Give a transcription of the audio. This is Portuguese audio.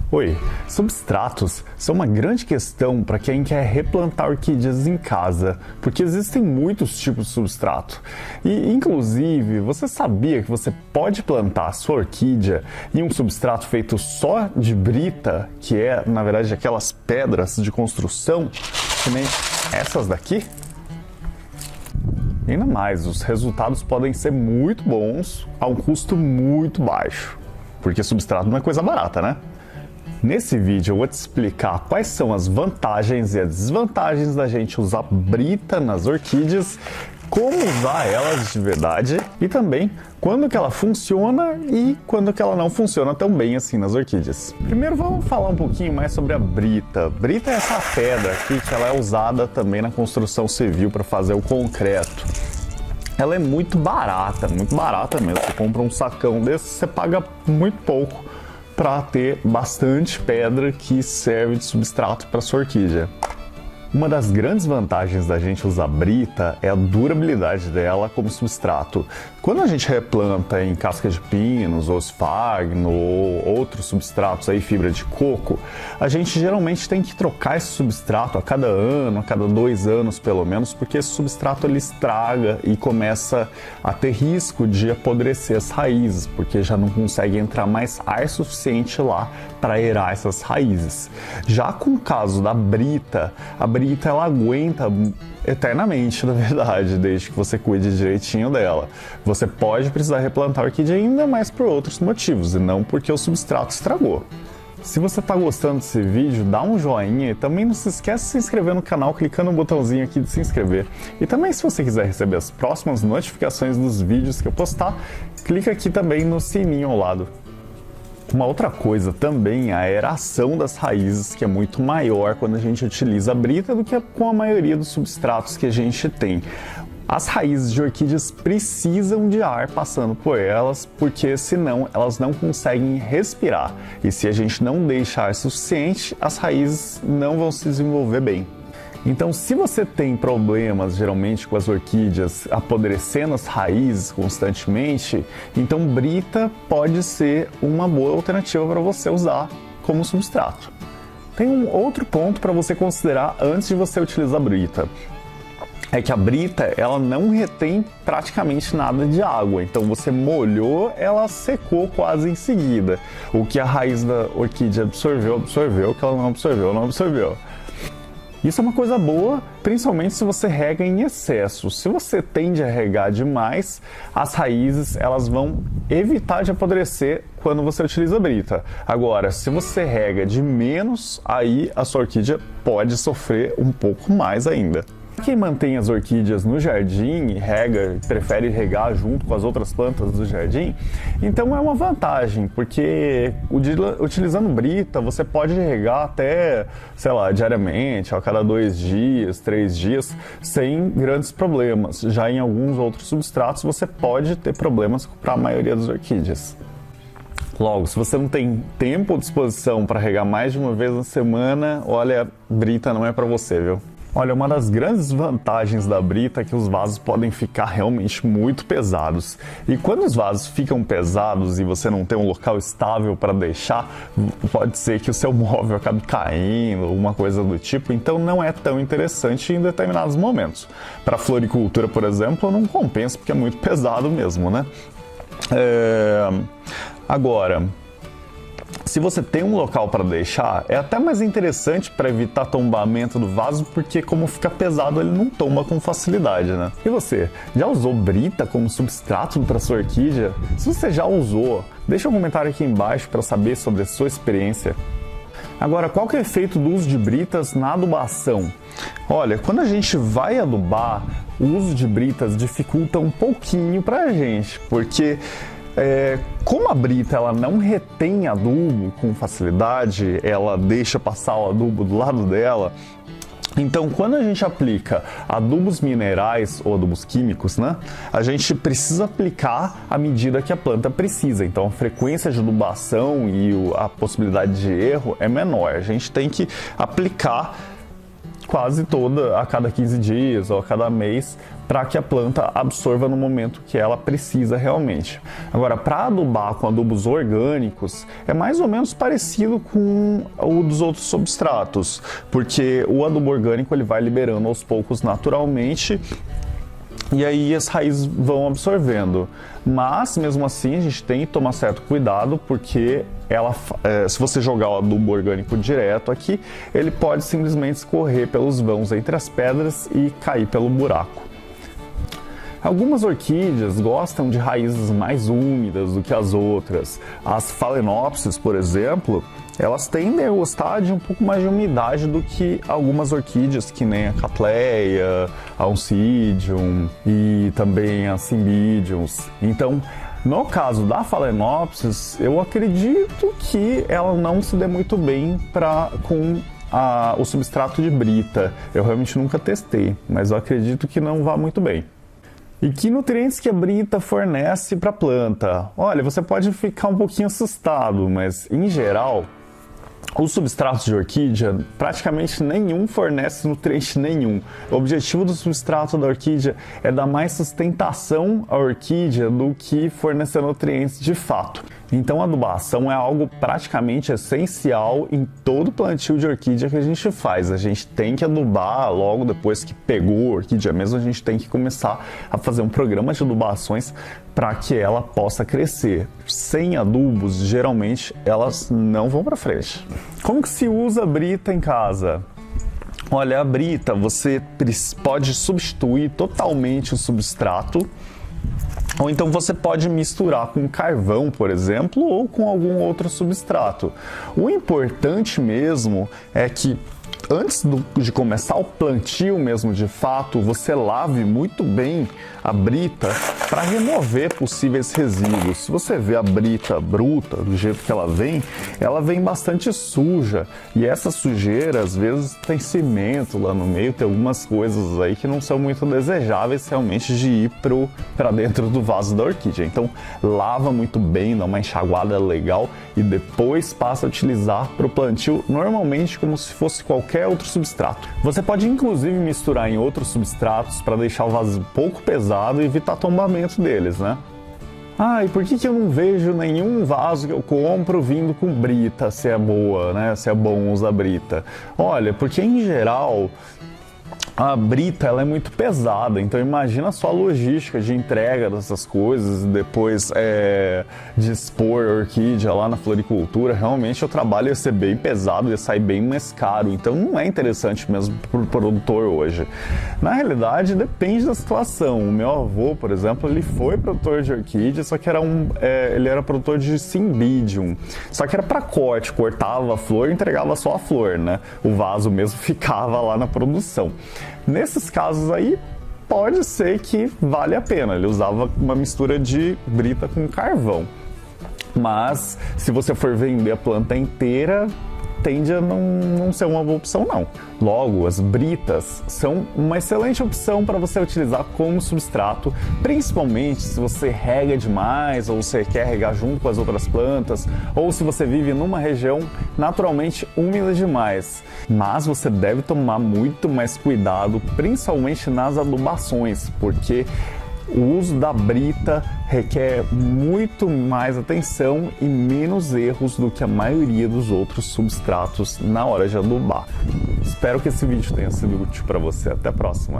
Oi, substratos são uma grande questão para quem quer replantar orquídeas em casa, porque existem muitos tipos de substrato. E, inclusive, você sabia que você pode plantar a sua orquídea em um substrato feito só de brita, que é, na verdade, aquelas pedras de construção, que nem essas daqui? E ainda mais, os resultados podem ser muito bons a um custo muito baixo, porque substrato não é coisa barata, né? Nesse vídeo eu vou te explicar quais são as vantagens e as desvantagens da gente usar brita nas orquídeas, como usar elas de verdade e também quando que ela funciona e quando que ela não funciona tão bem assim nas orquídeas. Primeiro vamos falar um pouquinho mais sobre a brita. Brita é essa pedra aqui que ela é usada também na construção civil para fazer o concreto. Ela é muito barata mesmo. Você compra um sacão desse, você paga muito pouco para ter bastante pedra que serve de substrato para sua orquídea. Uma das grandes vantagens da gente usar brita é a durabilidade dela como substrato. Quando a gente replanta em casca de pinos, ou esfagno, ou outros substratos, aí, fibra de coco, a gente geralmente tem que trocar esse substrato a cada ano, a cada 2 anos pelo menos, porque esse substrato ele estraga e começa a ter risco de apodrecer as raízes, porque já não consegue entrar mais ar suficiente lá para aerar essas raízes. Já com o caso da brita, a brita ela aguenta eternamente, na verdade, desde que você cuide direitinho dela. Você pode precisar replantar a orquídea ainda mais por outros motivos, e não porque o substrato estragou. Se você está gostando desse vídeo, dá um joinha e também não se esquece de se inscrever no canal clicando no botãozinho aqui de se inscrever. E também se você quiser receber as próximas notificações dos vídeos que eu postar, clica aqui também no sininho ao lado. Uma outra coisa também é a aeração das raízes, que é muito maior quando a gente utiliza a brita do que com a maioria dos substratos que a gente tem. As raízes de orquídeas precisam de ar passando por elas, porque senão elas não conseguem respirar. E se a gente não deixar ar suficiente, as raízes não vão se desenvolver bem. Então, se você tem problemas, geralmente, com as orquídeas apodrecendo as raízes constantemente, então brita pode ser uma boa alternativa para você usar como substrato. Tem um outro ponto para você considerar antes de você utilizar a brita. É que a brita, ela não retém praticamente nada de água, então você molhou, ela secou quase em seguida. O que a raiz da orquídea absorveu, o que ela não absorveu. Isso é uma coisa boa, principalmente se você rega em excesso. Se você tende a regar demais, as raízes elas vão evitar de apodrecer quando você utiliza a brita. Agora, se você rega de menos, aí a sua orquídea pode sofrer um pouco mais ainda. Quem mantém as orquídeas no jardim e prefere regar junto com as outras plantas do jardim, então é uma vantagem, porque utilizando brita você pode regar até, sei lá, diariamente, a cada 2 dias, 3 dias, sem grandes problemas. Já em alguns outros substratos você pode ter problemas para a maioria das orquídeas. Logo, se você não tem tempo ou disposição para regar mais de uma vez na semana, olha, brita não é para você, viu? Olha, uma das grandes vantagens da brita é que os vasos podem ficar realmente muito pesados. E quando os vasos ficam pesados e você não tem um local estável para deixar, pode ser que o seu móvel acabe caindo, alguma coisa do tipo, então não é tão interessante em determinados momentos. Para floricultura, por exemplo, não compensa porque é muito pesado mesmo, né? Agora, se você tem um local para deixar, é até mais interessante para evitar tombamento do vaso, porque como fica pesado, ele não tomba com facilidade, né? E você, já usou brita como substrato para sua orquídea? Se você já usou, deixa um comentário aqui embaixo para saber sobre a sua experiência. Agora, qual que é o efeito do uso de britas na adubação? Olha, quando a gente vai adubar, o uso de britas dificulta um pouquinho para a gente, porque como a brita ela não retém adubo com facilidade, ela deixa passar o adubo do lado dela. Então, quando a gente aplica adubos minerais ou adubos químicos, né, a gente precisa aplicar à medida que a planta precisa. Então, a frequência de adubação e a possibilidade de erro é menor. A gente tem que aplicar quase a cada 15 dias ou a cada mês, para que a planta absorva no momento que ela precisa realmente. Agora, para adubar com adubos orgânicos, é mais ou menos parecido com o dos outros substratos, porque o adubo orgânico ele vai liberando aos poucos naturalmente, e aí as raízes vão absorvendo. Mas, mesmo assim, a gente tem que tomar certo cuidado, porque se você jogar o adubo orgânico direto aqui, ele pode simplesmente escorrer pelos vãos entre as pedras e cair pelo buraco. Algumas orquídeas gostam de raízes mais úmidas do que as outras. As Phalaenopsis, por exemplo, elas tendem a gostar de um pouco mais de umidade do que algumas orquídeas, que nem a Cattleya, a Oncidium e também a Cymbidiums. Então, no caso da Phalaenopsis, eu acredito que ela não se dê muito bem com o substrato de brita. Eu realmente nunca testei, mas eu acredito que não vá muito bem. E que nutrientes que a brita fornece para a planta? Olha, você pode ficar um pouquinho assustado, mas em geral, os substratos de orquídea, praticamente nenhum fornece nutriente nenhum. O objetivo do substrato da orquídea é dar mais sustentação à orquídea do que fornecer nutrientes de fato. Então a adubação é algo praticamente essencial em todo plantio de orquídea que a gente faz. A gente tem que adubar logo depois que pegou a orquídea mesmo, a gente tem que começar a fazer um programa de adubações para que ela possa crescer. Sem adubos, geralmente elas não vão para frente. Como que se usa a brita em casa? Olha, a brita você pode substituir totalmente o substrato, ou então você pode misturar com carvão, por exemplo, ou com algum outro substrato. O importante mesmo é que antes de começar o plantio mesmo de fato, você lave muito bem a brita para remover possíveis resíduos. Se você vê a brita bruta, do jeito que ela vem bastante suja. E essa sujeira, às vezes, tem cimento lá no meio, tem algumas coisas aí que não são muito desejáveis realmente de ir para dentro do vaso da orquídea. Então, lava muito bem, dá uma enxaguada legal e depois passa a utilizar para o plantio, normalmente como se fosse qualquer outro substrato. Você pode inclusive misturar em outros substratos para deixar o vaso um pouco pesado e evitar tombamento deles, né? Ah, e por que eu não vejo nenhum vaso que eu compro vindo com brita, se é boa, né? Se é bom usar brita? Olha, porque em geral a brita ela é muito pesada, então imagina só a logística de entrega dessas coisas e depois de expor a orquídea lá na floricultura. Realmente o trabalho ia ser bem pesado, ia sair bem mais caro, então não é interessante mesmo para o produtor hoje. Na realidade depende da situação. O meu avô, por exemplo, ele foi produtor de orquídea, só que ele era produtor de Cymbidium, só que era para corte, cortava a flor e entregava só a flor, né? O vaso mesmo ficava lá na produção. Nesses casos aí, pode ser que vale a pena. Ele usava uma mistura de brita com carvão. Mas, se você for vender a planta inteira, tende a não ser uma boa opção, não. Logo, as britas são uma excelente opção para você utilizar como substrato, principalmente se você rega demais, ou você quer regar junto com as outras plantas, ou se você vive numa região naturalmente úmida demais. Mas você deve tomar muito mais cuidado, principalmente nas adubações, porque o uso da brita requer muito mais atenção e menos erros do que a maioria dos outros substratos na hora de adubar. Espero que esse vídeo tenha sido útil para você. Até a próxima!